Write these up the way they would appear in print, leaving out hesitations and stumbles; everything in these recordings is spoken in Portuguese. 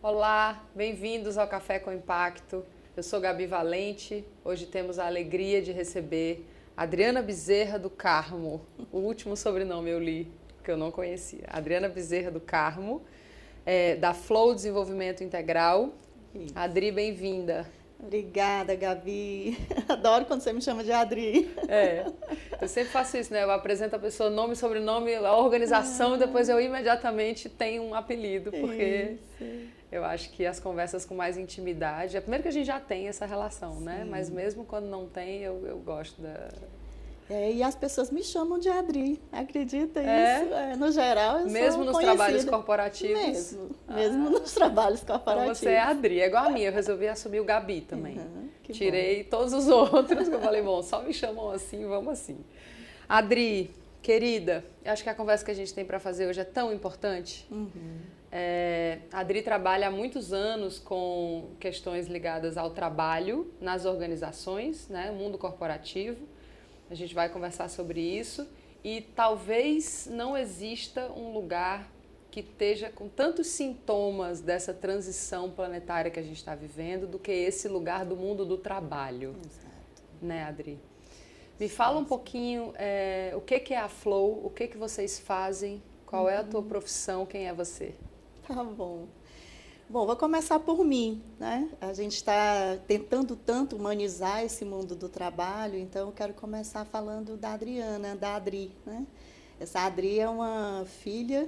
Olá, bem-vindos ao Café com Impacto. Eu sou Gabi Valente. Hoje temos a alegria de receber Adriana Bezerra do Carmo. O último sobrenome eu li, que eu não conhecia. Adriana Bezerra do Carmo, da Flow Desenvolvimento Integral. Isso. Adri, bem-vinda. Obrigada, Gabi. Adoro quando você me chama de Adri. Eu sempre faço isso, né? Eu apresento a pessoa, nome, sobrenome, a organização, e depois eu imediatamente tenho um apelido, porque eu acho que as conversas com mais intimidade, primeiro que a gente já tem essa relação, né? Sim. Mas mesmo quando não tem, eu gosto da... E as pessoas me chamam de Adri, acredita isso? No geral, eu mesmo sou nos conhecida. Trabalhos corporativos? Mesmo nos trabalhos corporativos. Então você é Adri, é igual a minha, eu resolvi assumir o Gabi também. Tirei bom. todos os outros, que eu falei, bom, só me chamam assim, vamos assim. Adri, querida, acho que a conversa que a gente tem para fazer hoje é tão importante. A Adri trabalha há muitos anos com questões ligadas ao trabalho nas organizações, né, mundo corporativo. A gente vai conversar sobre isso e talvez não exista um lugar que esteja com tantos sintomas dessa transição planetária que a gente está vivendo do que esse lugar do mundo do trabalho. Exato. Né, Adri? Me fala um pouquinho o que é a Flow, o que vocês fazem, qual é a tua profissão, quem é você? Tá bom. Bom, vou começar por mim, né? A gente está tentando tanto humanizar esse mundo do trabalho, então eu quero começar falando da Adriana, da Adri, né? Essa Adri é uma filha,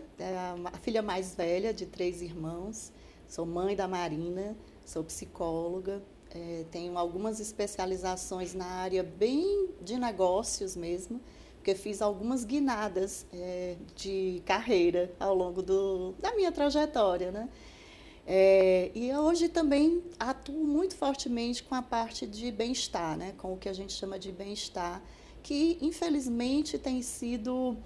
a filha mais velha de 3 irmãos, sou mãe da Marina, sou psicóloga, tenho algumas especializações na área bem de negócios mesmo, porque fiz algumas guinadas de carreira ao longo da minha trajetória, né? E hoje também atuo muito fortemente com a parte de bem-estar, né? Com o que a gente chama de bem-estar, que infelizmente tem sido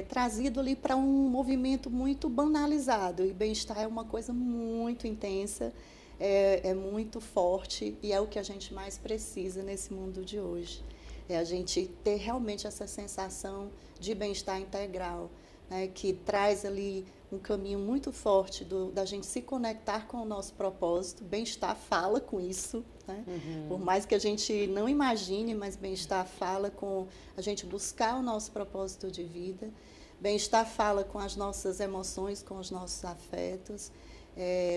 trazido ali para um movimento muito banalizado. E bem-estar é uma coisa muito intensa, é muito forte e é o que a gente mais precisa nesse mundo de hoje. É a gente ter realmente essa sensação de bem-estar integral, né, que traz ali um caminho muito forte da gente se conectar com o nosso propósito. Bem-estar fala com isso, né? Por mais que a gente não imagine, mas bem-estar fala com a gente buscar o nosso propósito de vida. Bem-estar fala com as nossas emoções, com os nossos afetos.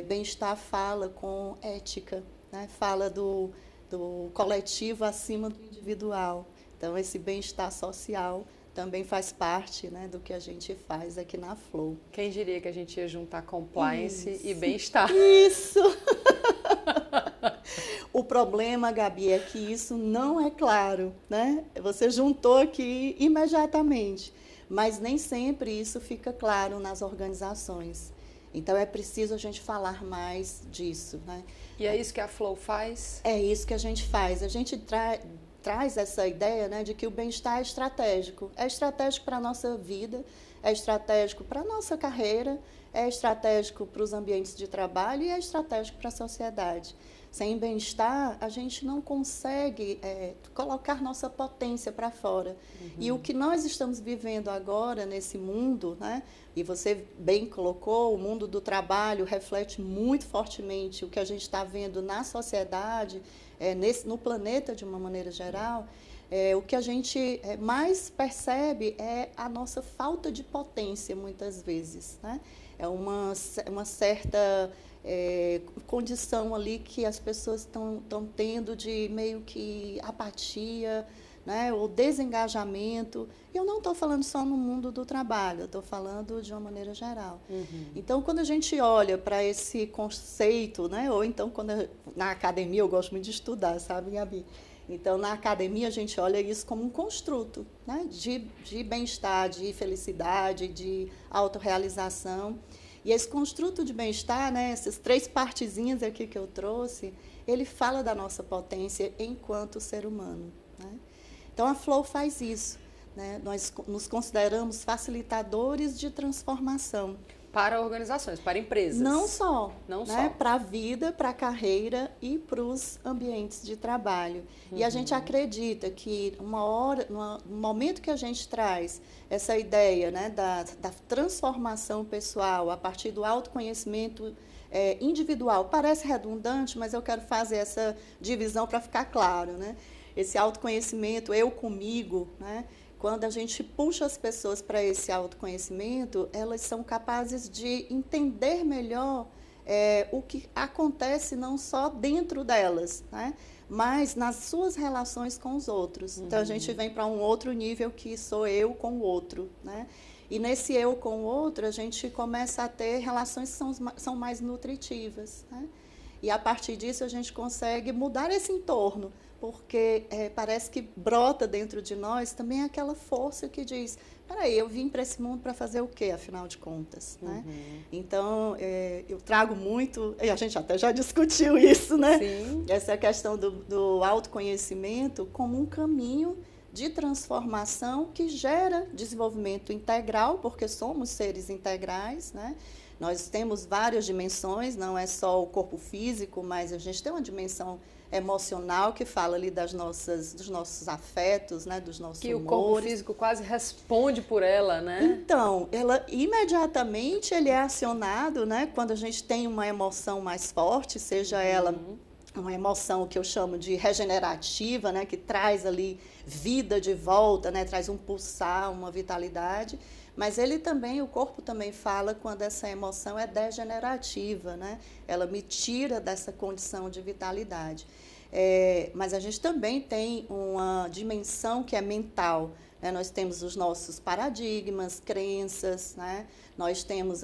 Bem-estar fala com ética, né? Fala do coletivo acima do individual. Então, esse bem-estar social também faz parte, né, do que a gente faz aqui na Flow. Quem diria que a gente ia juntar compliance e bem-estar? Isso! O problema, Gabi, é que isso não é claro, né? Você juntou aqui imediatamente, mas nem sempre isso fica claro nas organizações. Então, é preciso a gente falar mais disso, né? E é isso que a Flow faz? É isso que a gente faz. A gente traz essa ideia, né, de que o bem-estar é estratégico. É estratégico para a nossa vida, é estratégico para a nossa carreira, é estratégico para os ambientes de trabalho e é estratégico para a sociedade. Sem bem-estar, a gente não consegue colocar nossa potência para fora. E o que nós estamos vivendo agora nesse mundo, né, e você bem colocou, o mundo do trabalho reflete muito fortemente o que a gente está vendo na sociedade, no planeta de uma maneira geral. O que a gente mais percebe é a nossa falta de potência, muitas vezes, né? É uma certa condição ali que as pessoas estão tendo de meio que apatia, né, ou desengajamento. Eu não estou falando só no mundo do trabalho, eu estou falando de uma maneira geral. Então, quando a gente olha para esse conceito, né, ou então na academia, eu gosto muito de estudar, sabe, Gabi? Então, na academia, a gente olha isso como um construto, né, de bem-estar, de felicidade, de autorrealização. E esse construto de bem-estar, né, essas 3 partezinhas aqui que eu trouxe, ele fala da nossa potência enquanto ser humano, né? Então, a Flow faz isso, né? Nós nos consideramos facilitadores de transformação. Para organizações, para empresas. Não só. Não né? só. Para a vida, para a carreira e para os ambientes de trabalho. E a gente acredita que no momento que a gente traz essa ideia, né, da transformação pessoal a partir do autoconhecimento individual. Parece redundante, mas eu quero fazer essa divisão para ficar claro, né? Esse autoconhecimento, eu comigo, né? Quando a gente puxa as pessoas para esse autoconhecimento, elas são capazes de entender melhor o que acontece não só dentro delas, né? Mas nas suas relações com os outros. Então, a gente vem para um outro nível que sou eu com o outro, né? E nesse eu com o outro, a gente começa a ter relações que são mais nutritivas, né? E a partir disso, a gente consegue mudar esse entorno, porque parece que brota dentro de nós também aquela força que diz, peraí, eu vim para esse mundo para fazer o quê, afinal de contas? Né? Então, eu trago muito, e a gente até já discutiu isso, né? Sim. Essa questão do autoconhecimento como um caminho de transformação que gera desenvolvimento integral, porque somos seres integrais, né? Nós temos várias dimensões, não é só o corpo físico, mas a gente tem uma dimensão emocional que fala ali dos nossos afetos, né, dos nossos humores. Que o corpo físico quase responde por ela, né? Então, ela imediatamente ele é acionado, né, quando a gente tem uma emoção mais forte, seja ela uma emoção que eu chamo de regenerativa, né, que traz ali vida de volta, né, traz um pulsar, uma vitalidade. Mas o corpo também fala quando essa emoção é degenerativa, né? Ela me tira dessa condição de vitalidade. Mas a gente também tem uma dimensão que é mental, né? Nós temos os nossos paradigmas, crenças, né? Nós temos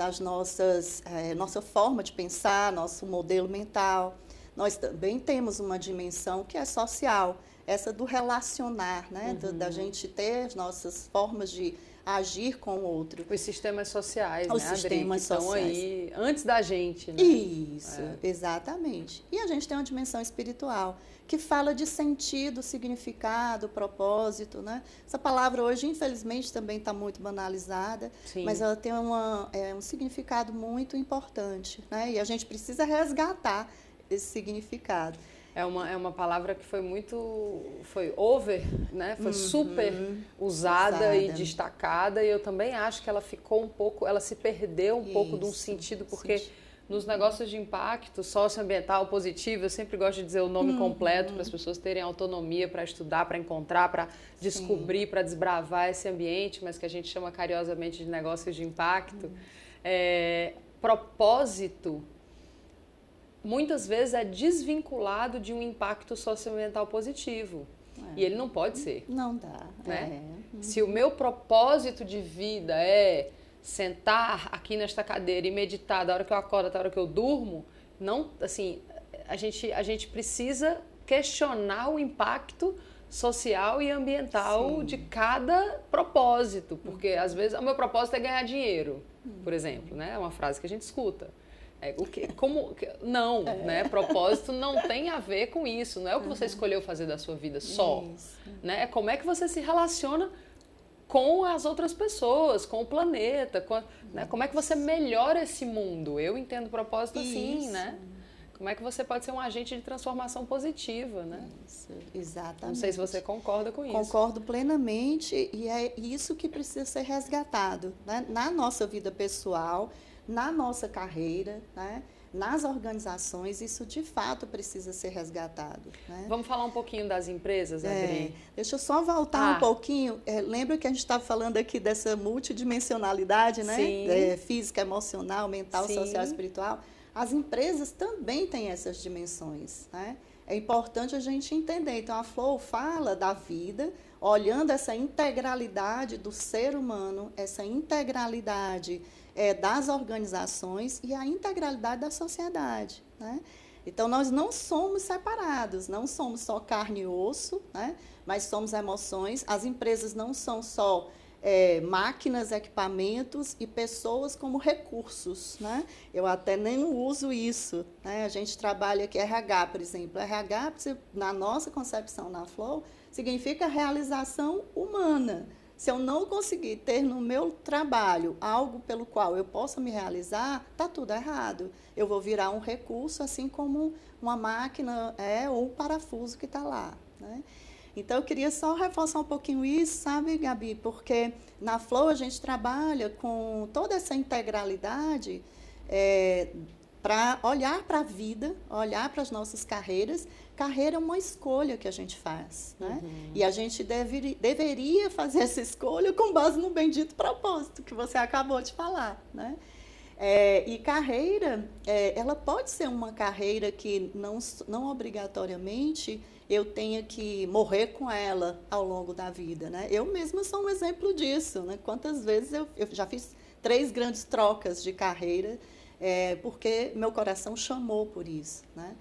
nossa forma de pensar, nosso modelo mental. Nós também temos uma dimensão que é social, essa do relacionar, né? Da gente ter as nossas formas de agir com o outro. Os sistemas sociais, os né, sistemas Adri, que sociais. estão aí antes da gente, né? Isso, exatamente. E a gente tem uma dimensão espiritual, que fala de sentido, significado, propósito, né? Essa palavra hoje, infelizmente, também está muito banalizada, Sim. Mas ela tem um significado muito importante, né? E a gente precisa resgatar esse significado. É uma palavra que foi over, né? Foi super usada e destacada, e eu também acho que ela ficou ela se perdeu um pouco de um sentido, porque nos negócios de impacto socioambiental positivo, eu sempre gosto de dizer o nome completo para as pessoas terem autonomia para estudar, para encontrar, para descobrir, para desbravar esse ambiente, mas que a gente chama carinhosamente de negócios de impacto. Propósito muitas vezes é desvinculado de um impacto socioambiental positivo. E ele não pode ser. Não dá. Né? Se o meu propósito de vida é sentar aqui nesta cadeira e meditar da hora que eu acordo até a hora que eu durmo, não, assim, a gente precisa questionar o impacto social e ambiental de cada propósito. Porque, às vezes, o meu propósito é ganhar dinheiro, por exemplo. Né? É uma frase que a gente escuta. Não, né? Propósito não tem a ver com isso, não é o que você escolheu fazer da sua vida só, né? É como é que você se relaciona com as outras pessoas, com o planeta, né? Como é que você melhora esse mundo? Eu entendo propósito assim, né? Como é que você pode ser um agente de transformação positiva, né? Isso, exatamente. Não sei se você concorda com isso. Concordo plenamente, e é isso que precisa ser resgatado, né? Na nossa vida pessoal, na nossa carreira, né? Nas organizações, isso de fato precisa ser resgatado. Né? Vamos falar um pouquinho das empresas, Adri? Deixa eu só voltar um pouquinho. Lembra que a gente estava falando aqui dessa multidimensionalidade, né? Física, emocional, mental, social e espiritual. As empresas também têm essas dimensões. Né? É importante a gente entender. Então, a Flow fala da vida, olhando essa integralidade do ser humano, essa integralidade das organizações e a integralidade da sociedade, né? Então, nós não somos separados, não somos só carne e osso, né? Mas somos emoções. As empresas não são só máquinas, equipamentos e pessoas como recursos, né? Eu até nem uso isso, né? A gente trabalha aqui RH, por exemplo. RH, na nossa concepção na Flow, significa realização humana. Se eu não conseguir ter no meu trabalho algo pelo qual eu possa me realizar, está tudo errado. Eu vou virar um recurso, assim como uma máquina ou um parafuso que está lá. Né? Então, eu queria só reforçar um pouquinho isso, sabe, Gabi? Porque na Flow a gente trabalha com toda essa integralidade para olhar para a vida, olhar para as nossas carreiras. Carreira é uma escolha que a gente faz, né? E a gente deveria fazer essa escolha com base no bendito propósito que você acabou de falar, né? E carreira, ela pode ser uma carreira que não obrigatoriamente eu tenha que morrer com ela ao longo da vida, né? Eu mesma sou um exemplo disso, né? Quantas vezes eu já fiz 3 grandes trocas de carreira, porque meu coração chamou por isso, né?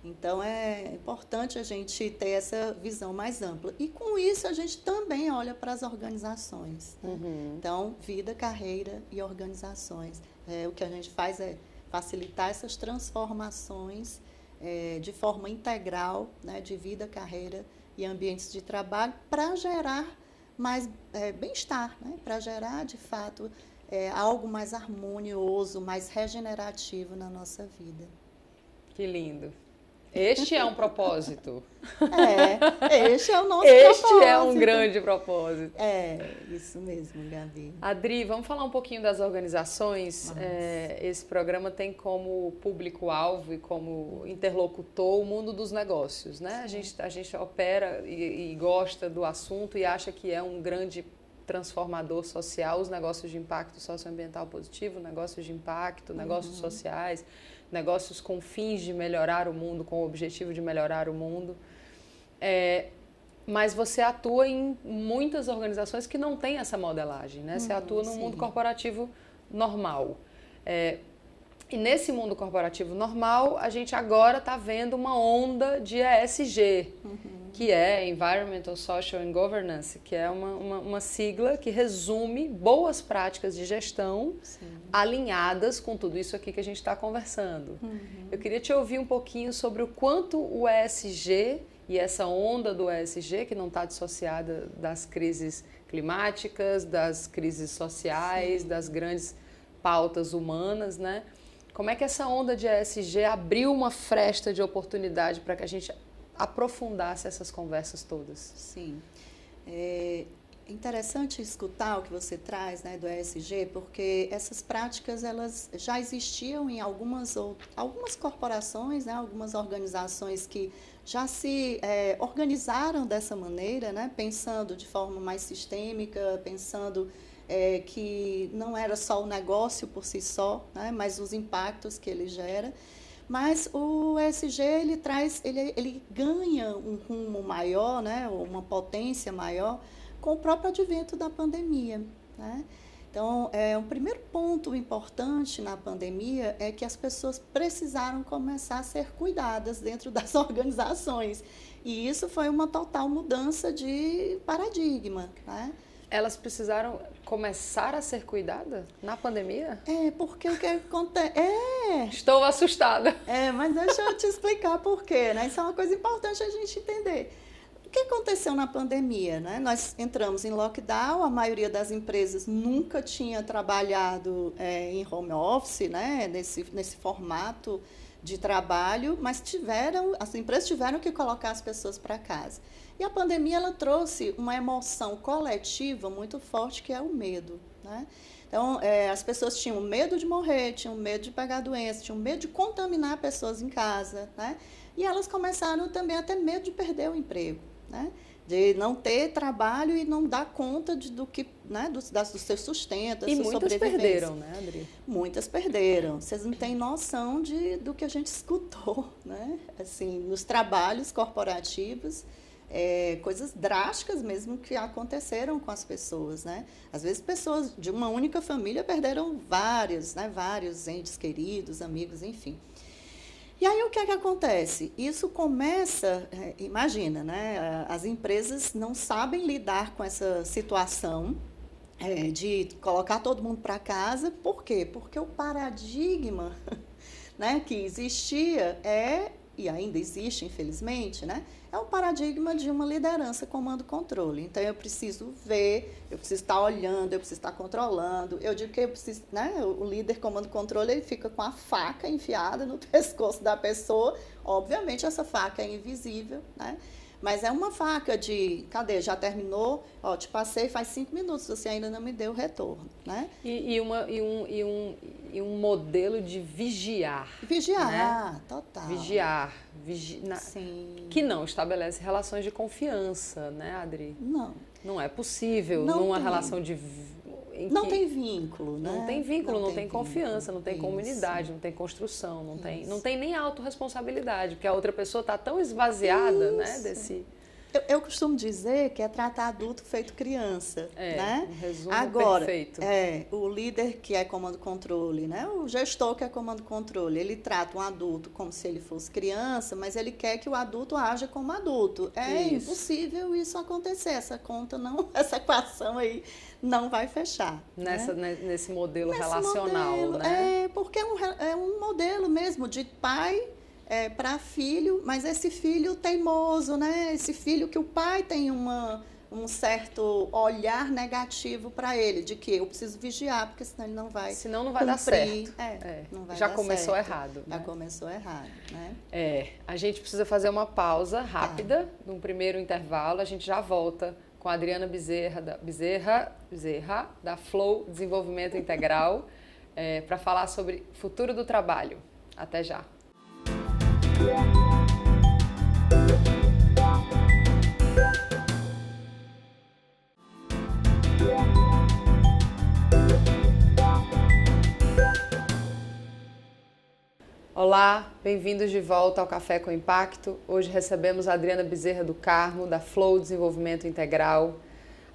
Então, é importante a gente ter essa visão mais ampla. E, com isso, a gente também olha para as organizações, né? Então, vida, carreira e organizações. O que a gente faz é facilitar essas transformações de forma integral, né, de vida, carreira e ambientes de trabalho, para gerar mais bem-estar, né? Para gerar, de fato, algo mais harmonioso, mais regenerativo na nossa vida. Que lindo! Este é um propósito. Este é o nosso propósito. Este é um grande propósito. Isso mesmo, Gabi. Adri, vamos falar um pouquinho das organizações. Esse programa tem como público-alvo e como interlocutor o mundo dos negócios, né? A gente opera e gosta do assunto e acha que é um grande transformador social, os negócios de impacto socioambiental positivo, negócios de impacto, negócios sociais, negócios com fins de melhorar o mundo, com o objetivo de melhorar o mundo. Mas você atua em muitas organizações que não têm essa modelagem, né? Você atua no mundo corporativo normal. E nesse mundo corporativo normal, a gente agora está vendo uma onda de ESG, que é Environmental, Social and Governance, que é uma sigla que resume boas práticas de gestão alinhadas com tudo isso aqui que a gente está conversando. Eu queria te ouvir um pouquinho sobre o quanto o ESG e essa onda do ESG, que não está dissociada das crises climáticas, das crises sociais, das grandes pautas humanas, né? Como é que essa onda de ESG abriu uma fresta de oportunidade para que a gente aprofundasse essas conversas todas? Sim. É interessante escutar o que você traz, né, do ESG, porque essas práticas elas já existiam em algumas corporações, né, algumas organizações que já se organizaram dessa maneira, né, pensando de forma mais sistêmica, pensando que não era só o negócio por si só, né, mas os impactos que ele gera. Mas o ESG ele ganha um rumo maior, né, uma potência maior, com o próprio advento da pandemia, né? Então, um primeiro ponto importante na pandemia é que as pessoas precisaram começar a ser cuidadas dentro das organizações. E isso foi uma total mudança de paradigma, né? Elas precisaram começar a ser cuidadas na pandemia? Porque o que acontece... Estou assustada. Mas deixa eu te explicar por quê, né? Isso é uma coisa importante a gente entender. O que aconteceu na pandemia, né? Nós entramos em lockdown, a maioria das empresas nunca tinha trabalhado em home office, né? Nesse formato de trabalho, mas as empresas tiveram que colocar as pessoas para casa. E a pandemia ela trouxe uma emoção coletiva muito forte, que é o medo, né? Então, as pessoas tinham medo de morrer, tinham medo de pegar doença, tinham medo de contaminar pessoas em casa, né? E elas começaram também a ter medo de perder o emprego, né? De não ter trabalho e não dar conta do que, né, do seu sustento, da sua sobrevivência. E muitas perderam, né, Adri? Muitas perderam. Vocês não têm noção do que a gente escutou, né? Assim, nos trabalhos corporativos, coisas drásticas mesmo que aconteceram com as pessoas, né? Às vezes pessoas de uma única família perderam vários entes queridos, amigos, enfim. E aí o que é que acontece? Isso começa, imagina, né? As empresas não sabem lidar com essa situação de colocar todo mundo para casa. Por quê? Porque o paradigma, né, que existia e ainda existe, infelizmente, né, é o paradigma de uma liderança comando-controle. Então, eu preciso ver, eu preciso estar olhando, eu preciso estar controlando. Eu digo que eu preciso, né, o líder comando-controle, ele fica com a faca enfiada no pescoço da pessoa. Obviamente, essa faca é invisível, né, Mas é uma faca de, cadê, já terminou? Ó, te passei faz 5 minutos, você ainda não me deu o retorno, né? E um modelo de vigiar. Vigiar, né? total. Vigiar. Sim. Que não estabelece relações de confiança, né, Adri? Não. Não é possível Não numa tem. relação de... Não tem vínculo, né? Não tem vínculo, não tem confiança, não tem Isso. comunidade, não tem construção, não tem nem autorresponsabilidade, porque a outra pessoa está tão esvaziada, né, desse... Eu costumo dizer que é tratar adulto feito criança, né? Um resumo agora, perfeito. O líder que é comando-controle, né? O gestor que é comando-controle, ele trata um adulto como se ele fosse criança, mas ele quer que o adulto haja como adulto. É impossível isso acontecer, essa conta não, essa equação aí não vai fechar. Nesse modelo relacional, modelo, né? Porque é um modelo mesmo de pai para filho, mas esse filho teimoso, né? Esse filho que o pai tem um certo olhar negativo para ele, de que eu preciso vigiar, porque senão ele não vai Senão não vai dar certo. Não vai Já dar começou certo. errado. Já né? começou errado, né? A gente precisa fazer uma pausa rápida, num primeiro intervalo, a gente já volta com a Adriana Bezerra, da Flow Desenvolvimento Integral, para falar sobre futuro do trabalho. Até já. Olá, bem-vindos de volta ao Café com Impacto. Hoje recebemos a Adriana Bezerra do Carmo, da Flow Desenvolvimento Integral.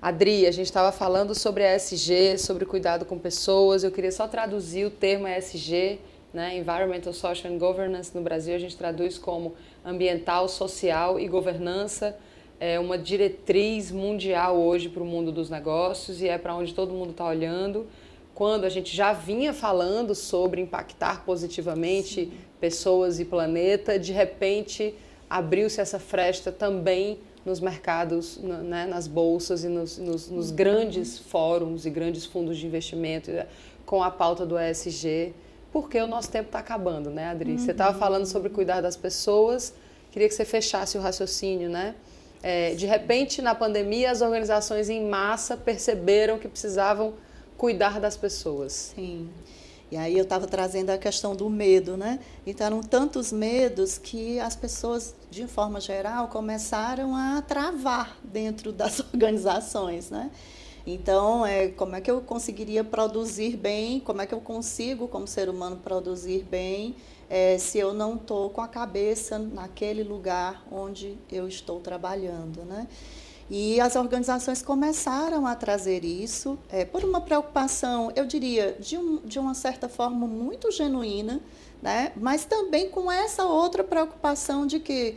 Adri, a gente estava falando sobre a ESG, sobre cuidado com pessoas. Eu queria só traduzir o termo ESG, né? Environmental, Social and Governance. No Brasil a gente traduz como ambiental, social e governança. É uma diretriz mundial hoje para o mundo dos negócios e é para onde todo mundo está olhando. Quando a gente já vinha falando sobre impactar positivamente pessoas e planeta, de repente abriu-se essa fresta também nos mercados, né, nas bolsas e nos grandes fóruns e grandes fundos de investimento com a pauta do ESG, porque o nosso tempo está acabando, né, Adri? Você estava falando sobre cuidar das pessoas, queria que você fechasse o raciocínio, né? De repente, na pandemia, as organizações em massa perceberam que precisavam cuidar das pessoas. Sim. E aí eu estava trazendo a questão do medo, né? Então, eram tantos medos que as pessoas, de forma geral, começaram a travar dentro das organizações, né? Então, como é que eu conseguiria produzir bem? Como é que eu consigo, como ser humano, produzir bem se eu não estou com a cabeça naquele lugar onde eu estou trabalhando, né? E as organizações começaram a trazer isso por uma preocupação, eu diria, de uma certa forma muito genuína, né? Mas também com essa outra preocupação de que,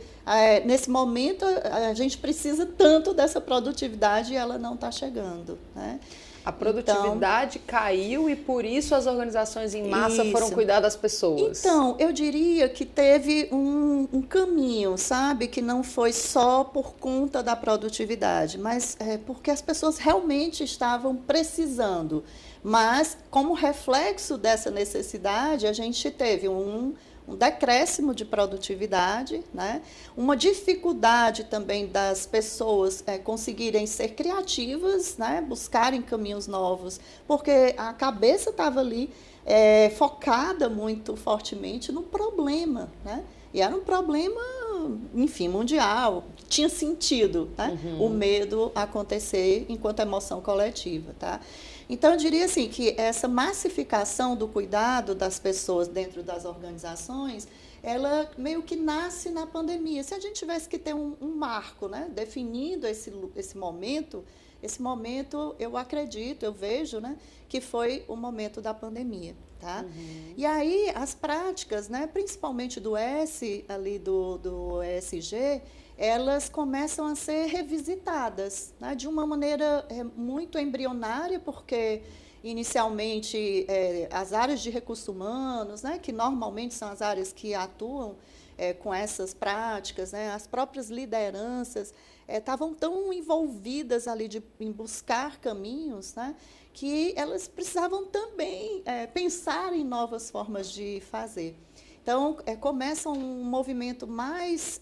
nesse momento, a gente precisa tanto dessa produtividade e ela não está chegando, né? A produtividade caiu e, por isso, as organizações em massa foram cuidar das pessoas. Então, eu diria que teve um caminho, sabe? Que não foi só por conta da produtividade, mas porque as pessoas realmente estavam precisando. Mas, como reflexo dessa necessidade, a gente teve um decréscimo de produtividade, né? Uma dificuldade também das pessoas conseguirem ser criativas, né? Buscarem caminhos novos, porque a cabeça estava ali focada muito fortemente no problema, né? E era um problema, enfim, mundial, tinha sentido, né? O medo acontecer enquanto emoção coletiva, tá? Então, eu diria assim, que essa massificação do cuidado das pessoas dentro das organizações, ela meio que nasce na pandemia. Se a gente tivesse que ter um marco, né, definindo esse momento, eu acredito, eu vejo, né, que foi o momento da pandemia. Tá? E aí, as práticas, né, principalmente do ESG, elas começam a ser revisitadas, né, de uma maneira muito embrionária, porque inicialmente as áreas de recursos humanos, né, que normalmente são as áreas que atuam com essas práticas, né, as próprias lideranças estavam tão envolvidas ali em buscar caminhos, né, que elas precisavam também pensar em novas formas de fazer. Então, começa um movimento mais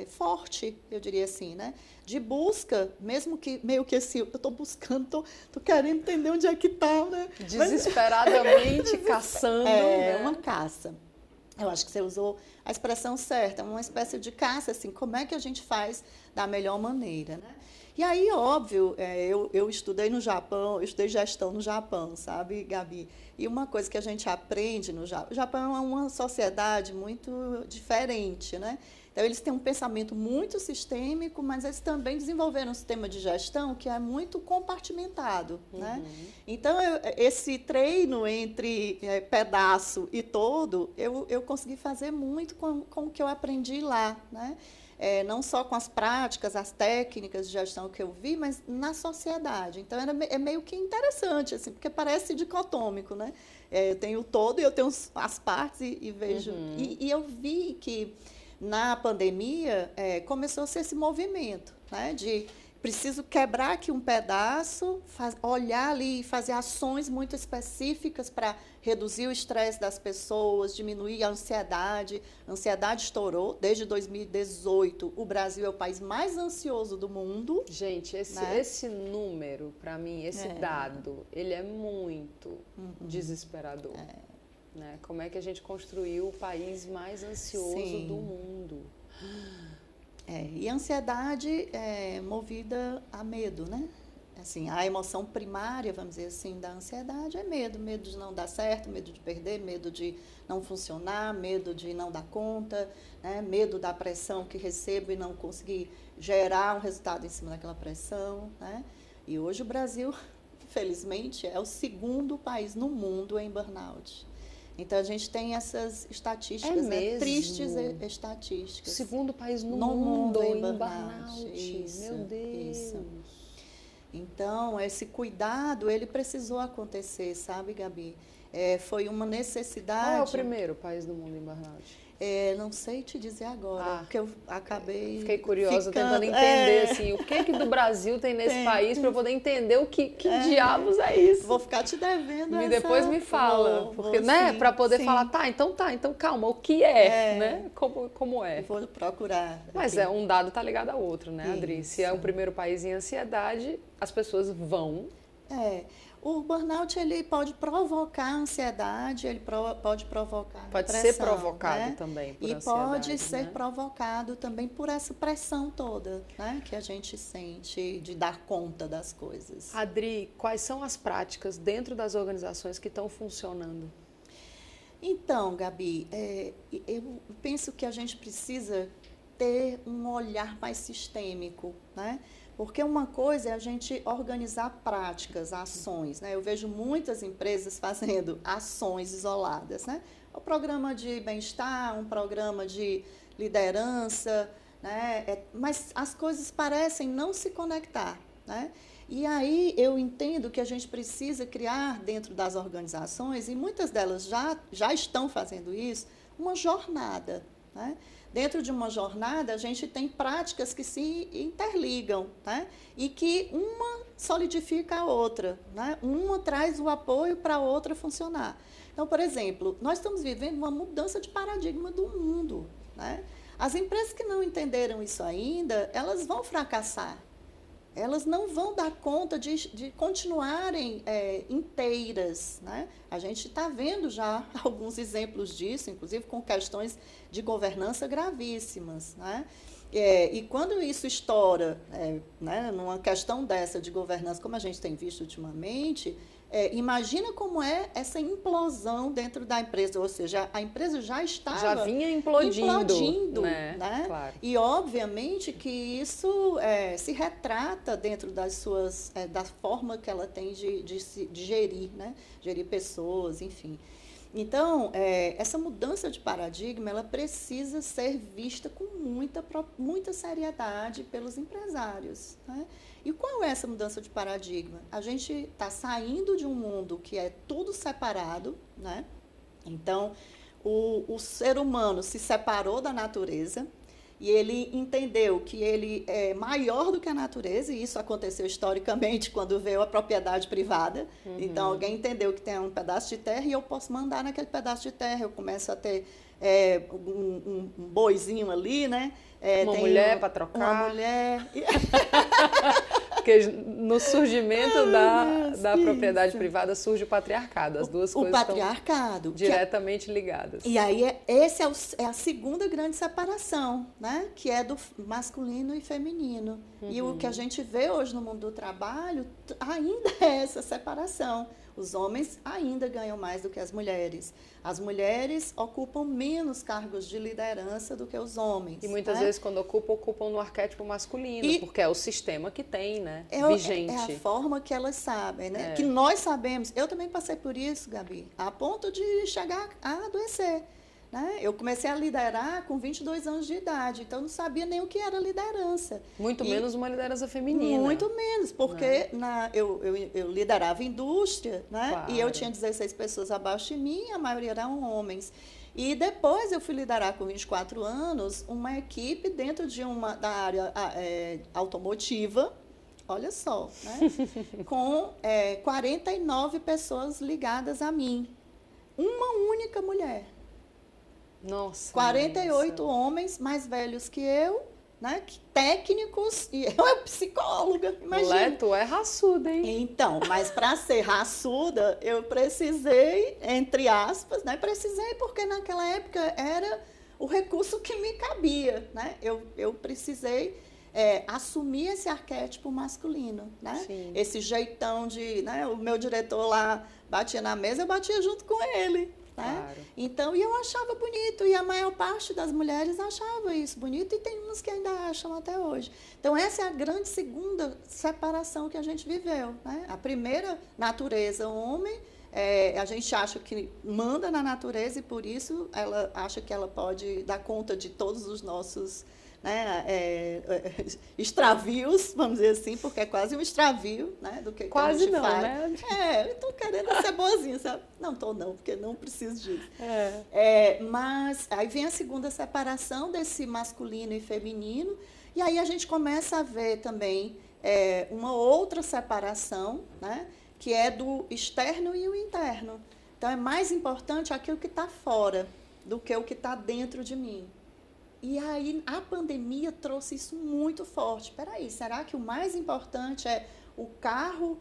forte, eu diria assim, né? De busca, mesmo que meio que assim, eu estou buscando, estou querendo entender onde é que está, né? Desesperadamente caçando. É uma caça. Eu acho que você usou a expressão certa, uma espécie de caça, assim, como é que a gente faz da melhor maneira, né? E aí, óbvio, eu estudei no Japão, eu estudei gestão no Japão, sabe, Gabi? E uma coisa que a gente aprende no Japão, o Japão é uma sociedade muito diferente, né? Então, eles têm um pensamento muito sistêmico, mas eles também desenvolveram um sistema de gestão que é muito compartimentado, né? Então, esse treino entre pedaço e todo, eu consegui fazer muito com o que eu aprendi lá, né? Não só com as práticas, as técnicas de gestão que eu vi, mas na sociedade. Então, é meio que interessante, assim, porque parece dicotômico, né? Eu tenho o todo e eu tenho as partes e vejo... E eu vi que, na pandemia, começou a ser esse movimento, né? De preciso quebrar aqui um pedaço, olhar ali e fazer ações muito específicas para reduzir o estresse das pessoas, diminuir a ansiedade. A ansiedade estourou. Desde 2018, o Brasil é o país mais ansioso do mundo. Gente, esse número, para mim, esse dado, ele é muito desesperador. Né? Como é que a gente construiu o país mais ansioso do mundo? E a ansiedade é movida a medo, né? Assim, a emoção primária, vamos dizer assim, da ansiedade é medo. Medo de não dar certo, medo de perder, medo de não funcionar, medo de não dar conta, né? Medo da pressão que recebo e não conseguir gerar um resultado em cima daquela pressão, né? E hoje o Brasil, infelizmente, é o segundo país no mundo em burnout. Então, a gente tem essas estatísticas, tristes estatísticas. Segundo país no mundo em burnout. Isso, meu Deus. Isso. Então, esse cuidado, ele precisou acontecer, sabe, Gabi? Foi uma necessidade... Qual é o primeiro país do mundo em burnout? Não sei te dizer agora, porque eu acabei... Fiquei curiosa, tentando entender, assim, o que do Brasil tem nesse país para eu poder entender o que diabos é isso. Vou ficar te devendo depois me fala, porque, né, para poder falar, então calma, o que né? Como é? Vou procurar. Mas um dado tá ligado ao outro, né, Adri? Isso. Se é o primeiro país em ansiedade, as pessoas vão... O burnout, ele pode provocar ansiedade, ele pode provocar pode pressão, ser provocado também por ansiedade, pode ser provocado também por essa pressão toda, né, que a gente sente de dar conta das coisas. Adri, quais são as práticas dentro das organizações que estão funcionando? Então, Gabi, eu penso que a gente precisa ter um olhar mais sistêmico, né? Porque uma coisa é a gente organizar práticas, ações, né? Eu vejo muitas empresas fazendo ações isoladas, né? O programa de bem-estar, um programa de liderança, né? Mas as coisas parecem não se conectar, né? E aí eu entendo que a gente precisa criar dentro das organizações, e muitas delas já estão fazendo isso, uma jornada, né? Dentro de uma jornada, a gente tem práticas que se interligam, né? E que uma solidifica a outra, né? Uma traz o apoio para a outra funcionar. Então, por exemplo, nós estamos vivendo uma mudança de paradigma do mundo, né? As empresas que não entenderam isso ainda, elas vão fracassar. Elas não vão dar conta de continuarem inteiras, né? A gente está vendo já alguns exemplos disso, inclusive com questões de governança gravíssimas, né? E quando isso estoura, né, numa questão dessa de governança, como a gente tem visto ultimamente, imagina como é essa implosão dentro da empresa, ou seja, a empresa já vinha implodindo, né? Claro. E obviamente que isso se retrata dentro das suas da forma que ela tem de gerir, né? Gerir pessoas, enfim. Então, essa mudança de paradigma, ela precisa ser vista com muita seriedade pelos empresários, né? E qual é essa mudança de paradigma? A gente está saindo de um mundo que é tudo separado, né? Então, o ser humano se separou da natureza, e ele entendeu que ele é maior do que a natureza, e isso aconteceu historicamente quando veio a propriedade privada. Então, alguém entendeu que tem um pedaço de terra e eu posso mandar naquele pedaço de terra. Eu começo a ter um boizinho ali, né? Uma mulher para trocar. Uma mulher. Porque no surgimento da propriedade privada surge o patriarcado. As duas coisas patriarcado, estão diretamente ligadas. E aí, essa é a segunda grande separação, né? Que é do masculino e feminino. E o que a gente vê hoje no mundo do trabalho ainda é essa separação. Os homens ainda ganham mais do que as mulheres. As mulheres ocupam menos cargos de liderança do que os homens. E muitas vezes, quando ocupam no arquétipo masculino, porque é o sistema que tem, né? Vigente. É a forma que elas sabem, né? Que nós sabemos. Eu também passei por isso, Gabi, a ponto de chegar a adoecer. Né? Eu comecei a liderar com 22 anos de idade, então eu não sabia nem o que era liderança. Muito menos uma liderança feminina. Muito menos, porque eu liderava indústria, né? Claro. E eu tinha 16 pessoas abaixo de mim, a maioria eram homens. E depois eu fui liderar com 24 anos uma equipe dentro da área automotiva, olha só, né? Com 49 pessoas ligadas a mim. Uma única mulher. Nossa. 48 homens mais velhos que eu, né? Técnicos, e eu é psicóloga, imagina. Mulher, tu é raçuda, hein? Então, mas para ser raçuda, eu precisei, entre aspas, né? Precisei porque naquela época era o recurso que me cabia, né? Eu precisei assumir esse arquétipo masculino, né? Sim. Esse jeitão de, né? O meu diretor lá batia na mesa, eu batia junto com ele. Né? Claro. Então, eu achava bonito, e a maior parte das mulheres achava isso bonito, e tem umas que ainda acham até hoje. Então, essa é a grande segunda separação que a gente viveu. Né? A primeira, natureza, homem, a gente acha que manda na natureza, e por isso ela acha que ela pode dar conta de todos os nossos, né, extravios, vamos dizer assim, porque é quase um extravio, né, do que quase a gente não, faz. né? Eu estou querendo ser boazinha, sabe? Não estou não, porque não preciso disso. Mas aí vem a segunda separação desse masculino e feminino, e aí a gente começa a ver também uma outra separação, né, que é do externo e o interno. Então, é mais importante aquilo que está fora do que o que está dentro de mim. E aí, a pandemia trouxe isso muito forte. Espera aí, será que o mais importante é o carro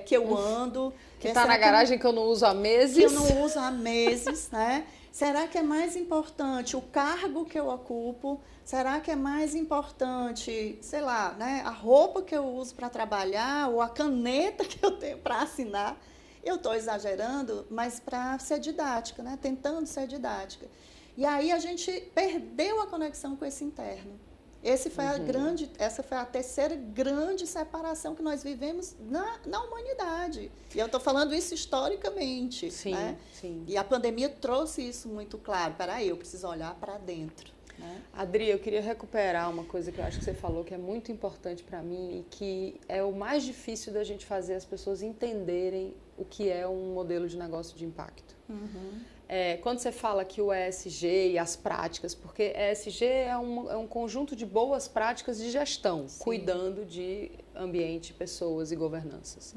que eu ando? Que está na garagem que eu não uso há meses? Que eu não uso há meses, né? Será que é mais importante o cargo que eu ocupo? Será que é mais importante, sei lá, né, a roupa que eu uso para trabalhar ou a caneta que eu tenho para assinar? Eu estou exagerando, mas para ser didática, né? Tentando ser didática. E aí a gente perdeu a conexão com esse interno. Essa foi a terceira grande separação que nós vivemos na humanidade. E eu estou falando isso historicamente. Sim, né? sim. E a pandemia trouxe isso muito claro. Peraí, eu preciso olhar para dentro. Né? Adri, eu queria recuperar uma coisa que eu acho que você falou que é muito importante para mim e que é o mais difícil da gente fazer as pessoas entenderem o que é um modelo de negócio de impacto. Quando você fala que o ESG e as práticas, porque ESG é um conjunto de boas práticas de gestão, sim, cuidando de ambiente, pessoas e governanças.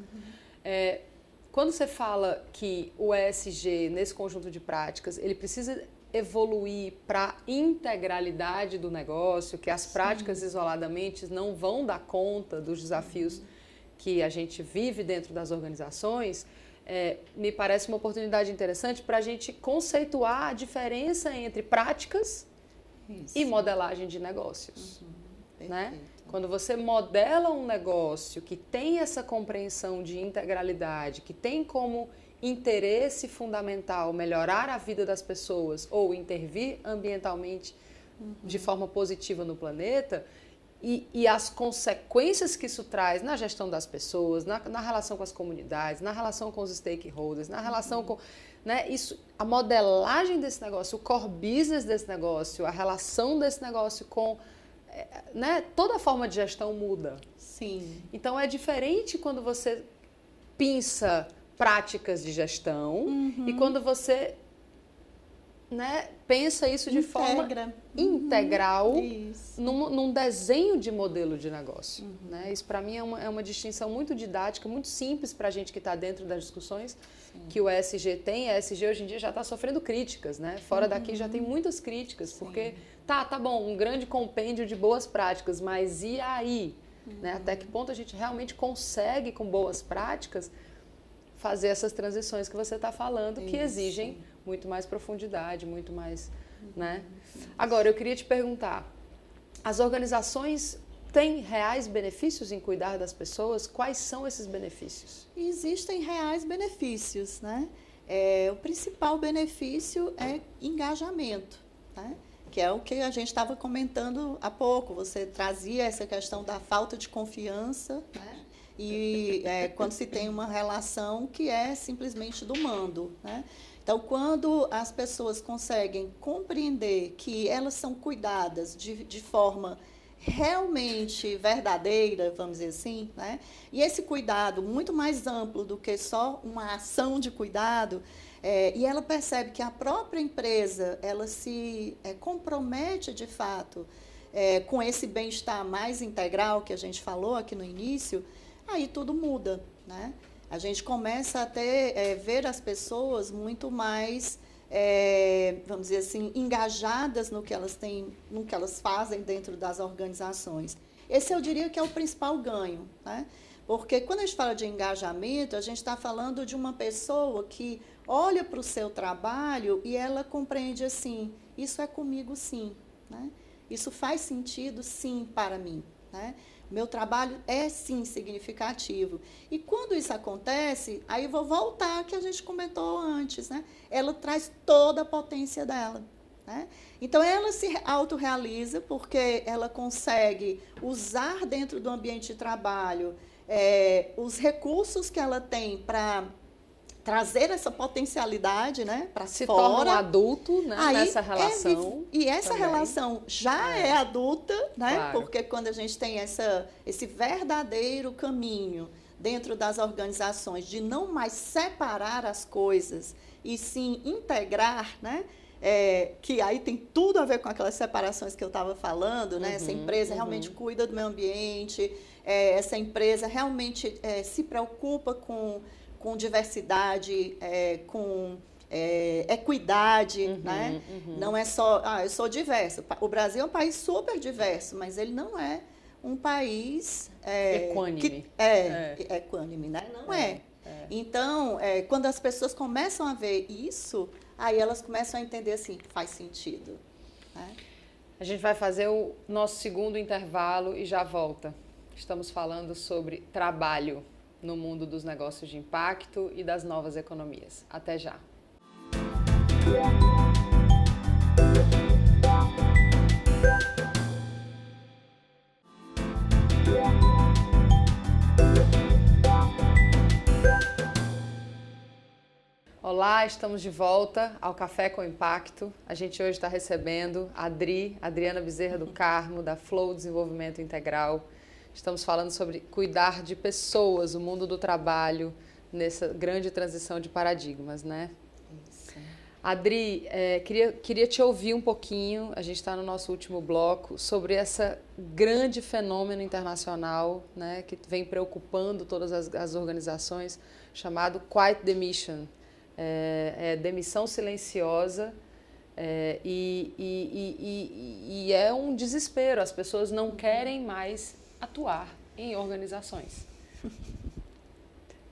Quando você fala que o ESG, nesse conjunto de práticas, ele precisa evoluir para a integralidade do negócio, que as práticas sim, isoladamente não vão dar conta dos desafios que a gente vive dentro das organizações, me parece uma oportunidade interessante para a gente conceituar a diferença entre práticas e modelagem de negócios. Né? Quando você modela um negócio que tem essa compreensão de integralidade, que tem como interesse fundamental melhorar a vida das pessoas ou intervir ambientalmente de forma positiva no planeta, e as consequências que isso traz na gestão das pessoas, na relação com as comunidades, na relação com os stakeholders, na relação com... Né, a modelagem desse negócio, o core business desse negócio, a relação desse negócio com... Né, toda a forma de gestão muda. Sim. Então, é diferente quando você pinça práticas de gestão e quando você né, pensa isso de forma integral num desenho de modelo de negócio. Né? Isso, para mim, é uma distinção muito didática, muito simples para a gente que está dentro das discussões que o ESG tem. A ESG hoje em dia já está sofrendo críticas, né? Fora daqui já tem muitas críticas, porque tá bom, um grande compêndio de boas práticas, mas e aí? Né? Até que ponto a gente realmente consegue, com boas práticas, fazer essas transições que você está falando, que exigem muito mais profundidade, muito mais, né? Agora, eu queria te perguntar, as organizações têm reais benefícios em cuidar das pessoas? Quais são esses benefícios? Existem reais benefícios, né? O principal benefício é engajamento, né? Que é o que a gente estava comentando há pouco. Você trazia essa questão da falta de confiança, né? E quando se tem uma relação que é simplesmente do mando, né? Então, quando as pessoas conseguem compreender que elas são cuidadas de forma realmente verdadeira, vamos dizer assim, né? E esse cuidado muito mais amplo do que só uma ação de cuidado, e ela percebe que a própria empresa, ela se compromete de fato com esse bem-estar mais integral que a gente falou aqui no início, aí tudo muda, né? A gente começa a ver as pessoas muito mais, vamos dizer assim, engajadas no que elas têm, no que elas fazem dentro das organizações. Esse eu diria que é o principal ganho, né? Porque quando a gente fala de engajamento, a gente está falando de uma pessoa que olha para o seu trabalho e ela compreende assim, isso é comigo sim, né? Isso faz sentido sim para mim, né? Meu trabalho é, sim, significativo. E quando isso acontece, aí eu vou voltar ao que a gente comentou antes, né? Ela traz toda a potência dela, né? Então, ela se autorrealiza porque ela consegue usar dentro do ambiente de trabalho os recursos que ela tem para trazer essa potencialidade, né, para se fora. Torna um adulto, né, aí nessa relação. E essa também. Relação já é adulta, né? Claro. Porque quando a gente tem esse verdadeiro caminho dentro das organizações de não mais separar as coisas e sim integrar, né? Que aí tem tudo a ver com aquelas separações que eu estava falando, né? Essa empresa realmente cuida do meio ambiente, essa empresa realmente se preocupa com diversidade, com equidade, né? Não é só, eu sou diverso. O Brasil é um país super diverso, mas ele não é um país equânime. Equânime, né? Não é. Então, quando as pessoas começam a ver isso, aí elas começam a entender assim, faz sentido, né? A gente vai fazer o nosso segundo intervalo e já volta. Estamos falando sobre trabalho no mundo dos negócios de impacto e das novas economias. Até já! Olá, estamos de volta ao Café com Impacto. A gente hoje está recebendo a Adriana Bezerra do Carmo, da Flow Desenvolvimento Integral. Estamos falando sobre cuidar de pessoas, o mundo do trabalho, nessa grande transição de paradigmas, né? Isso. Adri, queria te ouvir um pouquinho, a gente está no nosso último bloco, sobre esse grande fenômeno internacional, né, que vem preocupando todas as organizações, chamado Quiet Demission, demissão silenciosa, e é um desespero, as pessoas não querem mais atuar em organizações.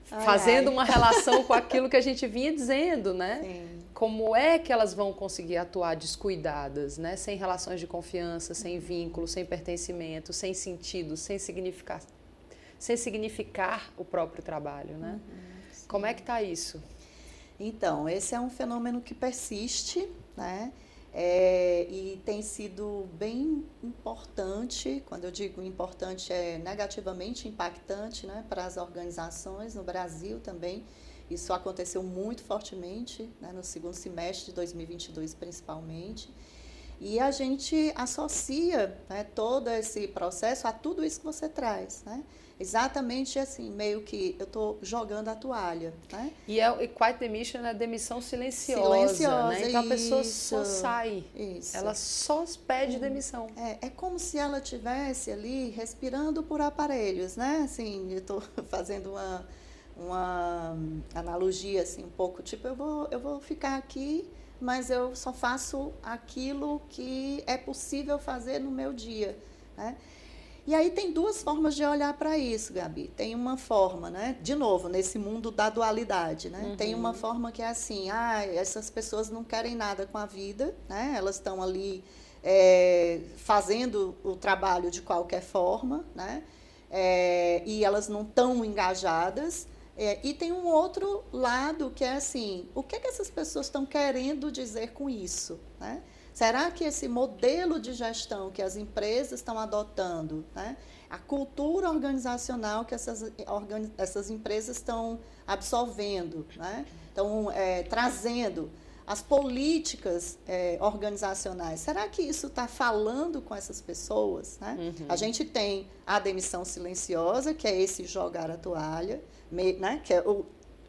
Fazendo uma relação com aquilo que a gente vinha dizendo, né? Sim. Como é que elas vão conseguir atuar descuidadas, né? Sem relações de confiança, sem vínculo, sem pertencimento, sem sentido, sem significar o próprio trabalho, né? Como é que está isso? Então, esse é um fenômeno que persiste, né? E tem sido bem importante. Quando eu digo importante, é negativamente impactante, né, para as organizações no Brasil também. Isso aconteceu muito fortemente, né, no segundo semestre de 2022 principalmente. E a gente associa, né, todo esse processo a tudo isso que você traz, né? Exatamente assim, meio que eu estou jogando a toalha, né? E quiet demission é demissão silenciosa, né? Então a pessoa só sai, ela só pede demissão. É como se ela estivesse ali respirando por aparelhos, né? Assim, eu estou fazendo uma analogia assim, um pouco, tipo, eu vou ficar aqui, mas eu só faço aquilo que é possível fazer no meu dia, né? E aí tem duas formas de olhar para isso, Gabi. Tem uma forma, né? De novo, nesse mundo da dualidade, né? Tem uma forma que é assim, essas pessoas não querem nada com a vida, né? Elas estão ali fazendo o trabalho de qualquer forma, né? E elas não estão engajadas. E tem um outro lado que é assim, o que essas pessoas estão querendo dizer com isso, né? Será que esse modelo de gestão que as empresas estão adotando, né? A cultura organizacional que essas empresas estão absorvendo, né? Estão trazendo, as políticas organizacionais, será que isso está falando com essas pessoas, né? A gente tem a demissão silenciosa, que é esse jogar a toalha, né? Que é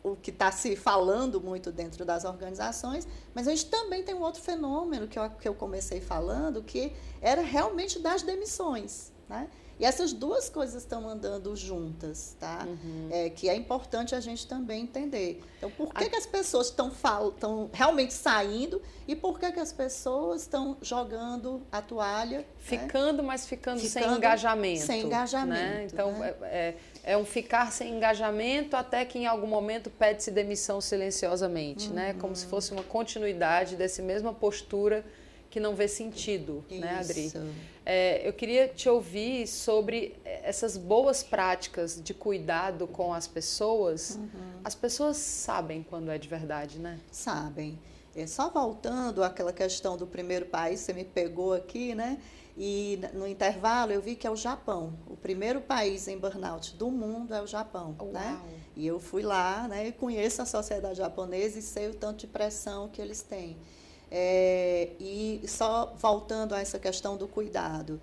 o que está se falando muito dentro das organizações, mas a gente também tem um outro fenômeno que eu comecei falando, que era realmente das demissões, né? E essas duas coisas estão andando juntas, tá? Que é importante a gente também entender. Então, por que as pessoas estão realmente saindo e por que as pessoas estão jogando a toalha? Ficando, né? Mas ficando sem engajamento. Sem engajamento. Né? Então, né? É um ficar sem engajamento até que em algum momento pede-se demissão silenciosamente, né? Como se fosse uma continuidade dessa mesma postura que não vê sentido, né, Adri? Eu queria te ouvir sobre essas boas práticas de cuidado com as pessoas. As pessoas sabem quando é de verdade, né? Sabem. Só voltando àquela questão do primeiro país, você me pegou aqui, né? E no intervalo eu vi que é o Japão. O primeiro país em burnout do mundo é o Japão, né? E eu fui lá, né? E conheço a sociedade japonesa e sei o tanto de pressão que eles têm. E só voltando a essa questão do cuidado.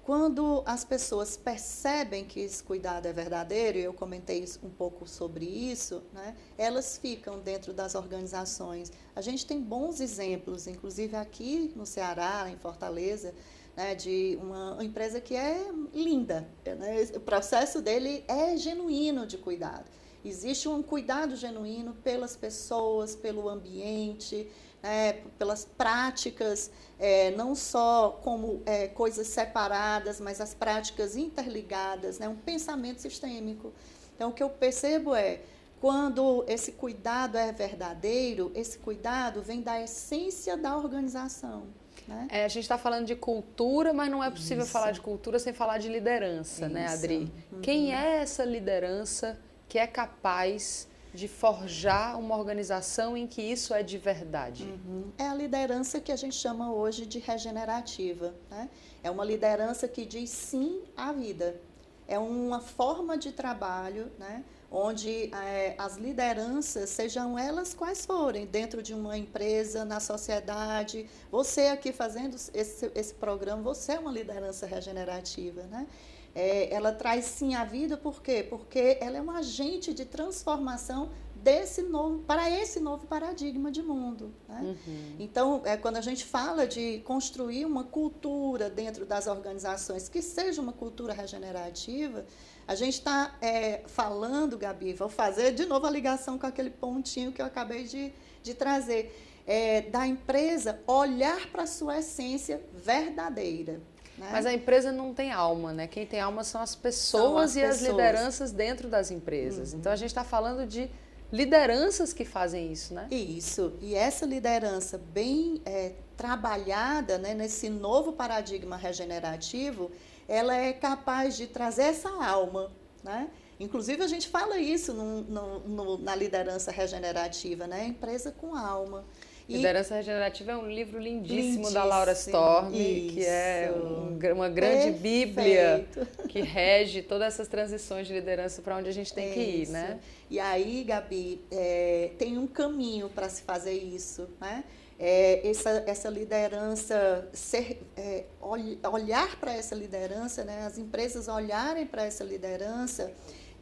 Quando as pessoas percebem que esse cuidado é verdadeiro, e eu comentei um pouco sobre isso, né, elas ficam dentro das organizações. A gente tem bons exemplos, inclusive aqui no Ceará, em Fortaleza, né, de uma empresa que é linda. Né, o processo dele é genuíno de cuidado. Existe um cuidado genuíno pelas pessoas, pelo ambiente, pelas práticas, não só como coisas separadas, mas as práticas interligadas, né? Um pensamento sistêmico. Então, o que eu percebo quando esse cuidado é verdadeiro, esse cuidado vem da essência da organização. Né? A gente está falando de cultura, mas não é possível falar de cultura sem falar de liderança, né, Adri? Quem é essa liderança que é capaz de forjar uma organização em que isso é de verdade? É a liderança que a gente chama hoje de regenerativa, né? É uma liderança que diz sim à vida. É uma forma de trabalho, né? Onde as lideranças, sejam elas quais forem, dentro de uma empresa, na sociedade, você aqui fazendo esse programa, você é uma liderança regenerativa, né? Ela traz sim à vida, por quê? Porque ela é um agente de transformação para esse novo paradigma de mundo. Né? Então, quando a gente fala de construir uma cultura dentro das organizações, que seja uma cultura regenerativa, a gente está falando, Gabi, vou fazer de novo a ligação com aquele pontinho que eu acabei de trazer, da empresa olhar para a sua essência verdadeira. Né? Mas a empresa não tem alma, né? Quem tem alma são as pessoas e as lideranças dentro das empresas. Então, a gente está falando de lideranças que fazem isso, né? Isso. E essa liderança bem trabalhada, né, nesse novo paradigma regenerativo, ela é capaz de trazer essa alma, né? Inclusive, a gente fala isso na liderança regenerativa, né? Empresa com alma. Liderança Regenerativa é um livro lindíssimo da Laura Storm, que é uma grande bíblia que rege todas essas transições de liderança para onde a gente tem que ir, né? E aí, Gabi, tem um caminho para se fazer isso, né? essa liderança, olhar para essa liderança, né? As empresas olharem para essa liderança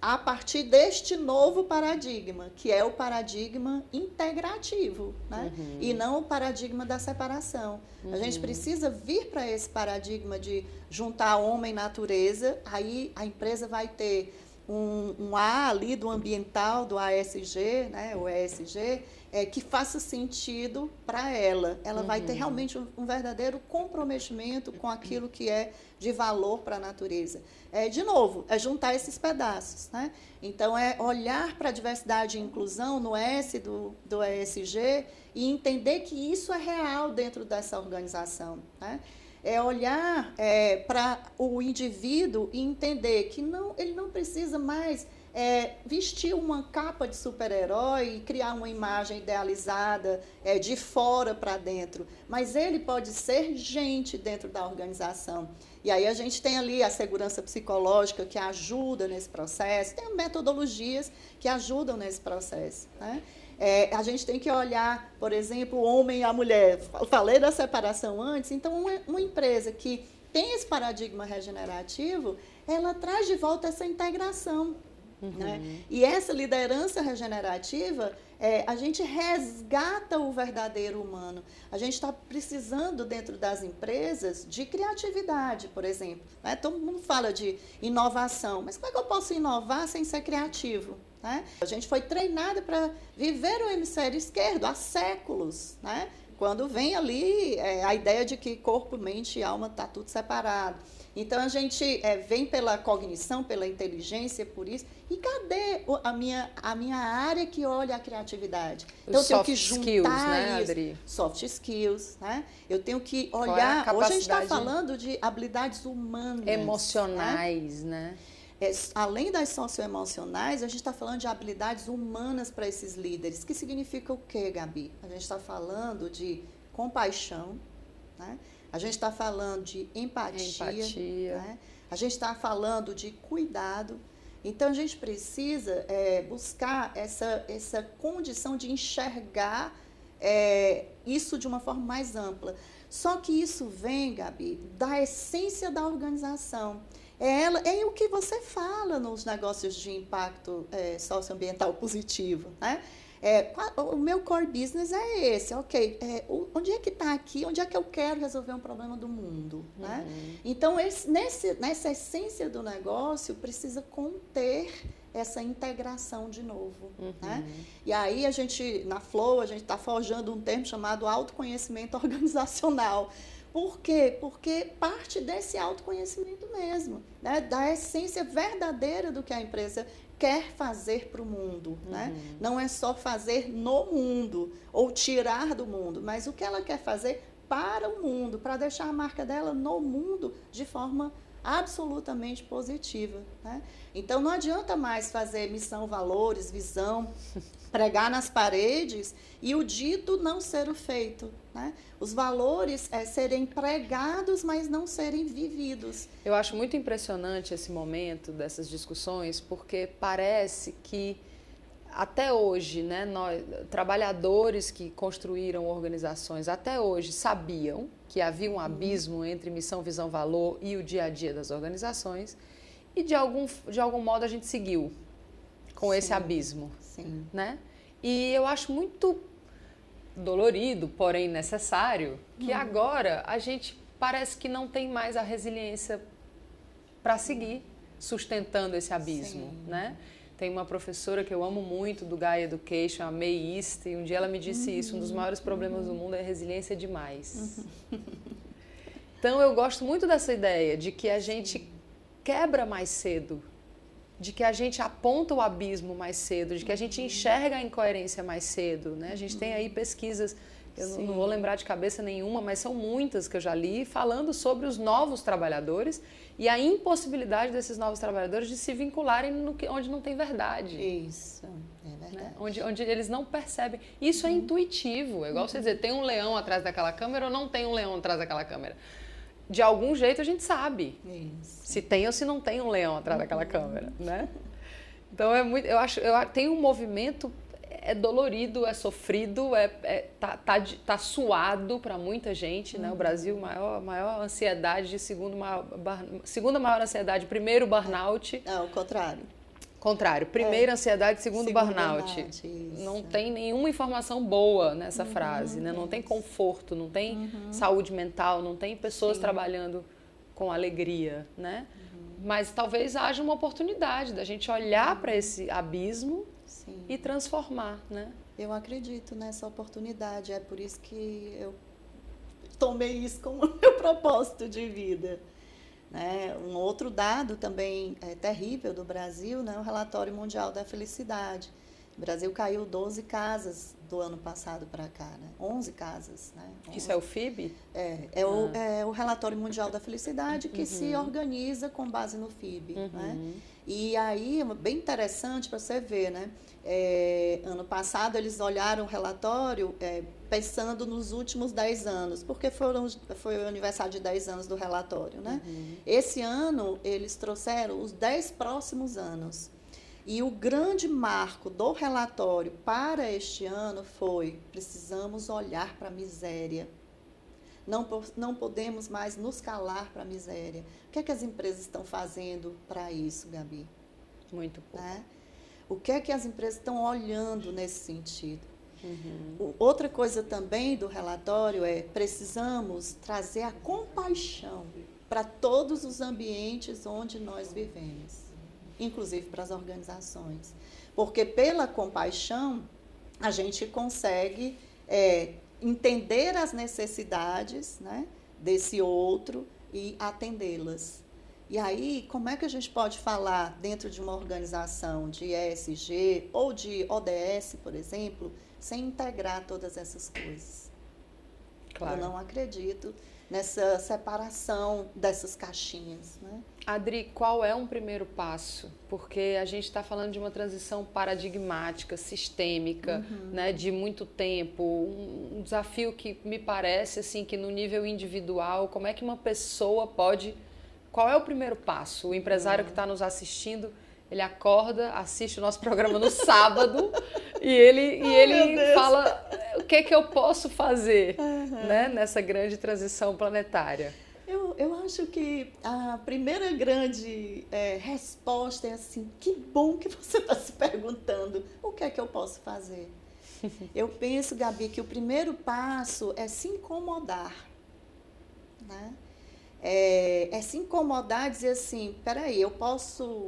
a partir deste novo paradigma, que é o paradigma integrativo, né? E não o paradigma da separação. A gente precisa vir para esse paradigma de juntar homem e natureza, aí a empresa vai ter um A ali do ambiental, do ASG, né? O ESG, que faça sentido para ela. Ela vai ter realmente um verdadeiro comprometimento com aquilo que é de valor para a natureza. De novo, é juntar esses pedaços, né? Então, é olhar para a diversidade e inclusão no S do ESG e entender que isso é real dentro dessa organização, né? É olhar para o indivíduo e entender que ele não precisa mais vestir uma capa de super-herói e criar uma imagem idealizada de fora para dentro, mas ele pode ser gente dentro da organização. E aí a gente tem ali a segurança psicológica que ajuda nesse processo, tem metodologias que ajudam nesse processo, né? A gente tem que olhar, por exemplo, o homem e a mulher. Falei da separação antes, então uma empresa que tem esse paradigma regenerativo, ela traz de volta essa integração. Né? E essa liderança regenerativa, a gente resgata o verdadeiro humano. A gente está precisando, dentro das empresas, de criatividade, por exemplo. Né? Todo mundo fala de inovação, mas como é que eu posso inovar sem ser criativo? Né? A gente foi treinado para viver o hemisfério esquerdo há séculos, né? Quando vem ali a ideia de que corpo, mente e alma está tudo separado. Então, a gente vem pela cognição, pela inteligência, por isso. E cadê a minha área que olha a criatividade? Então, eu tenho que juntar skills, né, isso. Adri? Soft skills, né? Eu tenho que olhar... Hoje a gente está falando de habilidades humanas. Emocionais, né? Além das socioemocionais, a gente está falando de habilidades humanas para esses líderes. Que significa o quê, Gabi? A gente está falando de compaixão, né? A gente está falando de empatia. Né? A gente está falando de cuidado. Então, a gente precisa buscar essa condição de enxergar isso de uma forma mais ampla. Só que isso vem, Gabi, da essência da organização. É o que você fala nos negócios de impacto socioambiental positivo, né? O meu core business é esse, ok, onde é que está aqui, onde é que eu quero resolver um problema do mundo, né? Então, nessa essência do negócio, precisa conter essa integração de novo, né? E aí, na Flow, a gente está forjando um termo chamado autoconhecimento organizacional. Por quê? Porque parte desse autoconhecimento mesmo, né? Da essência verdadeira do que a empresa quer fazer para o mundo, né? Não é só fazer no mundo ou tirar do mundo, mas o que ela quer fazer para o mundo, para deixar a marca dela no mundo de forma absolutamente positiva, né? Então, não adianta mais fazer missão, valores, visão, pregar nas paredes e o dito não ser o feito, né? Os valores serem pregados, mas não serem vividos. Eu acho muito impressionante esse momento dessas discussões, porque parece que até hoje, né, trabalhadores que construíram organizações até hoje sabiam que havia um abismo entre missão, visão, valor e o dia a dia das organizações e de algum modo a gente seguiu com esse abismo, né? E eu acho muito dolorido, porém necessário, que agora a gente parece que não tem mais a resiliência para seguir sustentando esse abismo, né? Tem uma professora que eu amo muito do Gaia Education, a May East, e um dia ela me disse isso, um dos maiores problemas do mundo é resiliência demais. Então eu gosto muito dessa ideia de que a gente quebra mais cedo, de que a gente aponta o abismo mais cedo, de que a gente enxerga a incoerência mais cedo, né? A gente tem aí pesquisas, eu não vou lembrar de cabeça nenhuma, mas são muitas que eu já li, falando sobre os novos trabalhadores e a impossibilidade desses novos trabalhadores de se vincularem onde não tem verdade. Isso, é verdade. Né? Onde eles não percebem. Isso é intuitivo, é igual você dizer, tem um leão atrás daquela câmera ou não tem um leão atrás daquela câmera? De algum jeito a gente sabe se tem ou se não tem um leão atrás daquela câmera, né? Então tem um movimento é dolorido, é sofrido, tá suado para muita gente, né? O Brasil, maior ansiedade, segunda maior ansiedade, primeiro burnout. Não, o contrário. Primeiro ansiedade, segundo burnout. Isso. Não tem nenhuma informação boa nessa frase, né? Não tem conforto, não tem saúde mental, não tem pessoas trabalhando com alegria, né? Mas talvez haja uma oportunidade da gente olhar para esse abismo e transformar, né? Eu acredito nessa oportunidade, é por isso que eu tomei isso como meu propósito de vida. Né? Um outro dado também terrível do Brasil, né? O Relatório Mundial da Felicidade. O Brasil caiu 12 casas do ano passado para cá, né? 11 casas. Né? 11. Isso é o FIB? É o Relatório Mundial da Felicidade que se organiza com base no FIB. Né? E aí, bem interessante para você ver, né? Ano passado eles olharam o relatório pensando nos últimos 10 anos, porque foi o aniversário de 10 anos do relatório, né? Esse ano eles trouxeram os 10 próximos anos. E o grande marco do relatório para este ano foi: precisamos olhar para a miséria. Não podemos mais nos calar para a miséria. O que é que as empresas estão fazendo para isso, Gabi? Muito pouco. Né? O que é que as empresas estão olhando nesse sentido? Outra coisa também do relatório precisamos trazer a compaixão para todos os ambientes onde nós vivemos, inclusive para as organizações. Porque pela compaixão a gente consegue entender as necessidades, né, desse outro e atendê-las. E aí, como é que a gente pode falar dentro de uma organização de ESG ou de ODS, por exemplo, sem integrar todas essas coisas? Claro. Eu não acredito nessa separação dessas caixinhas, né? Adri, qual é um primeiro passo? Porque a gente está falando de uma transição paradigmática, sistêmica, né, de muito tempo, um desafio que me parece assim, que no nível individual, como é que uma pessoa pode... Qual é o primeiro passo? O empresário que está nos assistindo, ele acorda, assiste o nosso programa no sábado e ele fala o que é que eu posso fazer, né, nessa grande transição planetária. Eu acho que a primeira grande resposta é assim: que bom que você está se perguntando o que é que eu posso fazer. Eu penso, Gabi, que o primeiro passo é se incomodar, né? É se incomodar e dizer assim: peraí,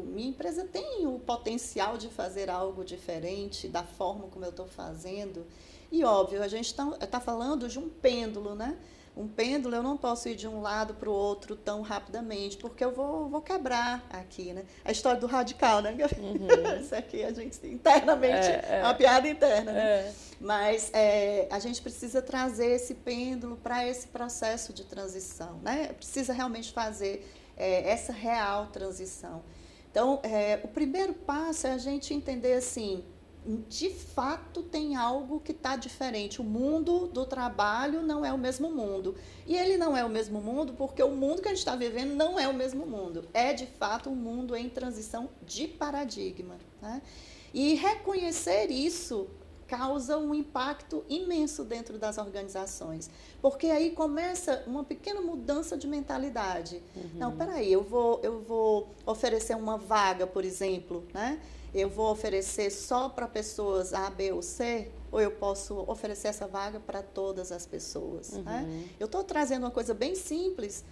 minha empresa tem o potencial de fazer algo diferente da forma como eu estou fazendo. E óbvio, a gente está falando de um pêndulo, né? Um pêndulo, eu não posso ir de um lado para o outro tão rapidamente, porque eu vou quebrar aqui, né? A história do radical, né? Isso aqui a gente internamente, é uma piada interna, né? Mas a gente precisa trazer esse pêndulo para esse processo de transição, né? Precisa realmente fazer essa real transição. Então, o primeiro passo é a gente entender assim: de fato tem algo que está diferente. O mundo do trabalho não é o mesmo mundo. E ele não é o mesmo mundo porque o mundo que a gente está vivendo não é o mesmo mundo. É, de fato, um mundo em transição de paradigma, né? E reconhecer isso causa um impacto imenso dentro das organizações. Porque aí começa uma pequena mudança de mentalidade. Não, peraí, eu vou oferecer uma vaga, por exemplo, né? Eu vou oferecer só para pessoas A, B ou C, ou eu posso oferecer essa vaga para todas as pessoas, né? Eu estou trazendo uma coisa bem simples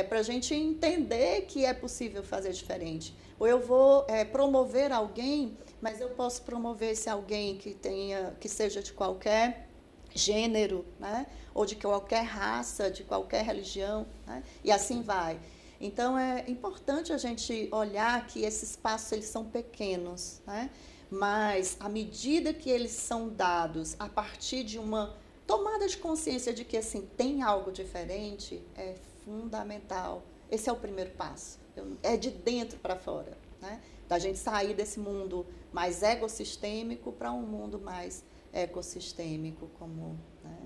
para a gente entender que é possível fazer diferente. Ou eu vou promover alguém, mas eu posso promover esse alguém que seja de qualquer gênero, né? Ou de qualquer raça, de qualquer religião, né? E assim vai. Então, é importante a gente olhar que esses passos eles são pequenos, né? Mas, à medida que eles são dados a partir de uma tomada de consciência de que assim, tem algo diferente, é fundamental. Esse é o primeiro passo. É de dentro para fora, né? Da gente sair desse mundo mais ecossistêmico para um mundo mais ecossistêmico, como... né?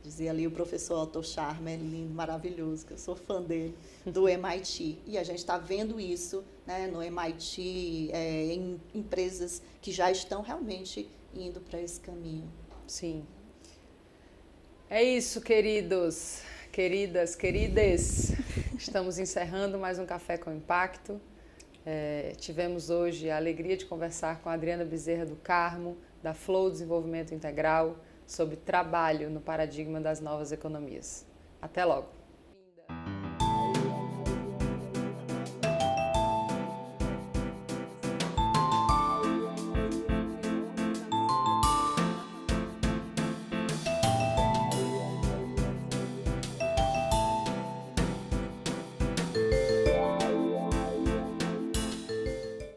Dizia ali o professor Otto Scharmer, lindo, maravilhoso, que eu sou fã dele, do MIT. E a gente está vendo isso, né, no MIT, em empresas que já estão realmente indo para esse caminho. Sim. É isso, queridos, queridas, querides. Estamos encerrando mais um Café com Impacto. Tivemos hoje a alegria de conversar com a Adriana Bezerra do Carmo, da Flow Desenvolvimento Integral, sobre trabalho no paradigma das novas economias. Até logo!